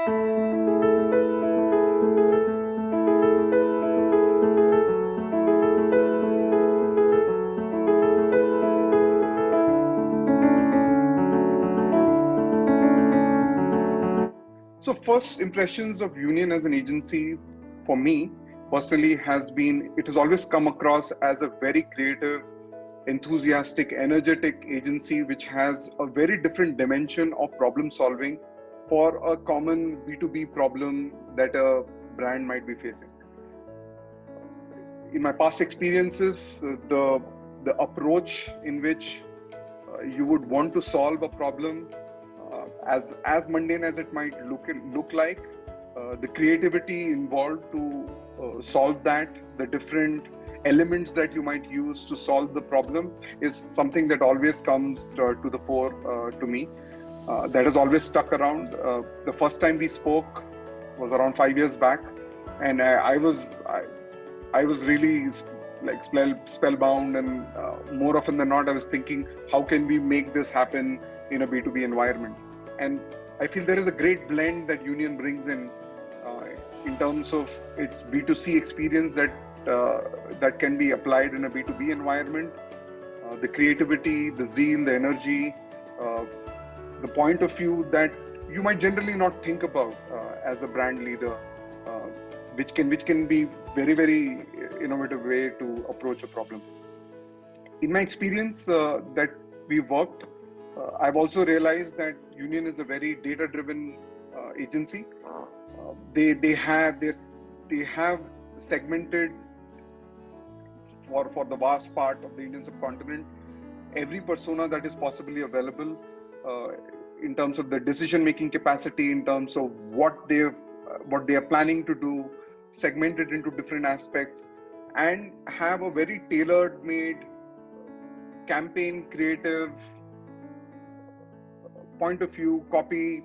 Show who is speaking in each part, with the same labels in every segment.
Speaker 1: So first impressions of Union as an agency for me personally has been, it has always come across as a very creative, enthusiastic, energetic agency which has a very different dimension of problem solving for a common B2B problem that a brand might be facing. In my past experiences, the approach in which you would want to solve a problem, as mundane as it might look like, the creativity involved to solve that, the different elements that you might use to solve the problem is something that always comes to the fore to me. That has always stuck around. The first time we spoke was around 5 years back, and I was really like spellbound, and more often than not, I was thinking, how can we make this happen in a B2B environment? And I feel there is a great blend that Union brings in terms of its B2C experience that can be applied in a B2B environment. The creativity, the zeal, the energy, the point of view that you might generally not think about as a brand leader, which can be very innovative way to approach a problem. In my experience that we worked, I've also realized that Union is a very data-driven agency. They have segmented for the vast part of the Indian subcontinent every persona that is possibly available in terms of the decision-making capacity, in terms of what they are planning to do, segmented into different aspects, and have a very tailor-made campaign creative point of view copy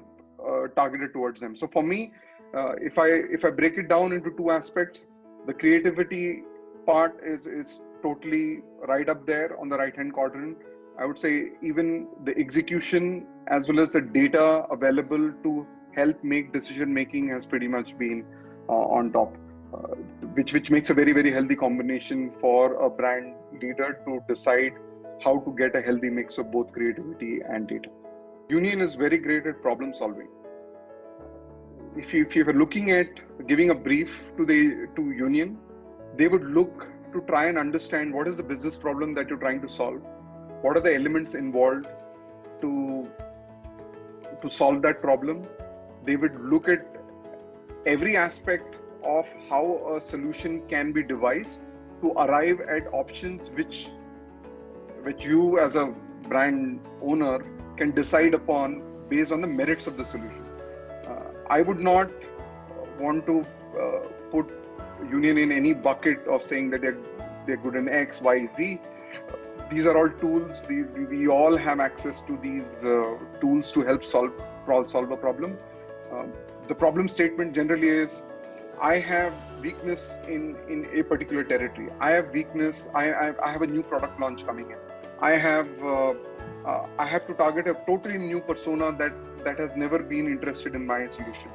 Speaker 1: targeted towards them. So for me, if I break it down into two aspects, the creativity part is totally right up there on the right hand quadrant. I would say even the execution as well as the data available to help make decision making has pretty much been on top, which makes a very healthy combination for a brand leader to decide how to get a healthy mix of both creativity and data. Union is very great at problem solving. If you were looking at giving a brief to Union, they would look to try and understand what is the business problem that you're trying to solve, what are the elements involved to solve that problem. They would look at every aspect of how a solution can be devised to arrive at options which you as a brand owner can decide upon based on the merits of the solution. I would not want to put Union in any bucket of saying that they're good in X, Y, Z. These are all tools. We all have access to these tools to help solve a problem. The problem statement generally is, I have weakness in a particular territory. I have weakness. I have a new product launch coming in. I have to target a totally new persona that has never been interested in my solution.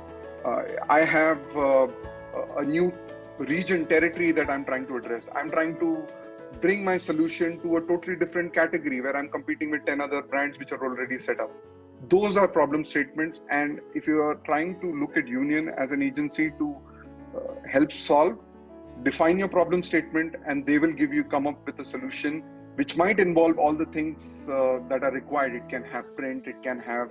Speaker 1: I have a new region, territory that I'm trying to address. I'm trying to bring my solution to a totally different category where I'm competing with 10 other brands which are already set up. Those are problem statements. And if you are trying to look at Union as an agency to help solve, define your problem statement, and they will come up with a solution which might involve all the things that are required. It can have print, it can have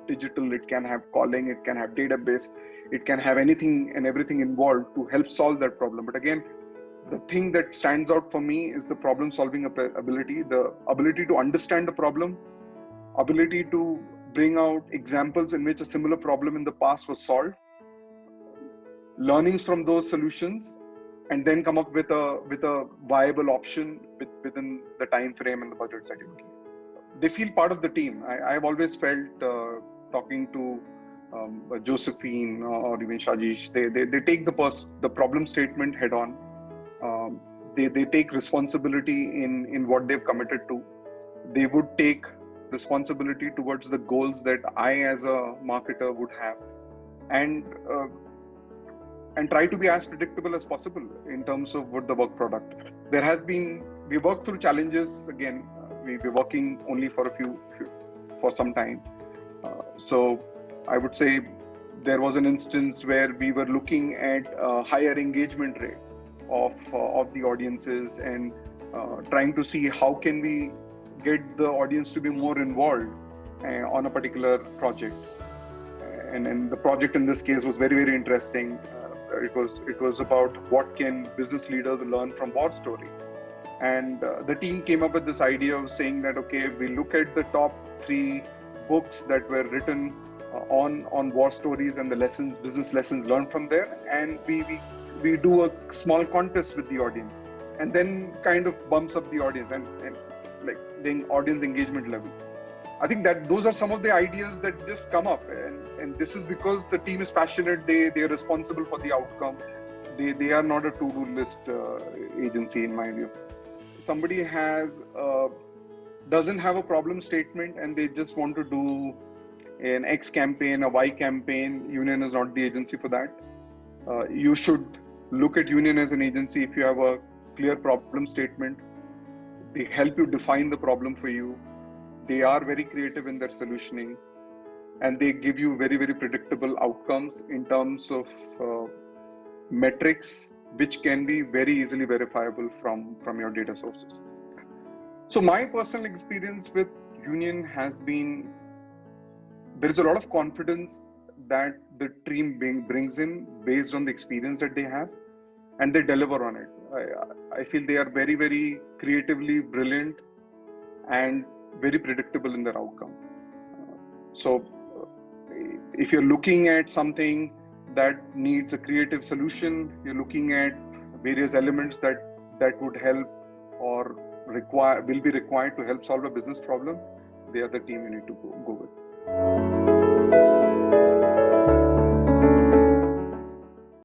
Speaker 1: digital, it can have calling, it can have database, it can have anything and everything involved to help solve that problem. But again, the thing that stands out for me is the problem solving ability, the ability to understand the problem, ability to bring out examples in which a similar problem in the past was solved, learnings from those solutions, and then come up with a viable option within the time frame and the budgets that you're looking at. They feel part of the team. I've always felt talking to Josephine or even Shajish, they take the problem statement head on. They take responsibility in what they've committed to. They would take responsibility towards the goals that I as a marketer would have. and try to be as predictable as possible in terms of what the work product. We worked through challenges. Again, we're working only for for some time. So I would say there was an instance where we were looking at a higher engagement rate of the audiences, and trying to see how can we get the audience to be more involved on a particular project. And the project in this case was very, very interesting. It was about what can business leaders learn from war stories. And the team came up with this idea of saying that, okay, we look at the top 3 books that were written on war stories and the business lessons learned from there, and we do a small contest with the audience, and then kind of bumps up the audience and like the audience engagement level. I think that those are some of the ideas that just come up, and this is because the team is passionate. They are responsible for the outcome. They are not a to-do list agency, in my view. Somebody doesn't have a problem statement and they just want to do an X campaign, a Y campaign. Union is not the agency for that. You should look at Union as an agency if you have a clear problem statement. They help you define the problem for you. They are very creative in their solutioning, and they give you very, very predictable outcomes in terms of metrics, which can be very easily verifiable from your data sources. So my personal experience with Union has been, there is a lot of confidence that the team brings in based on the experience that they have, and they deliver on it. I feel they are very, very creatively brilliant and very predictable in their outcome. So if you're looking at something that needs a creative solution, you're looking at various elements that would help or will be required to help solve a business problem, they are the team you need to go with.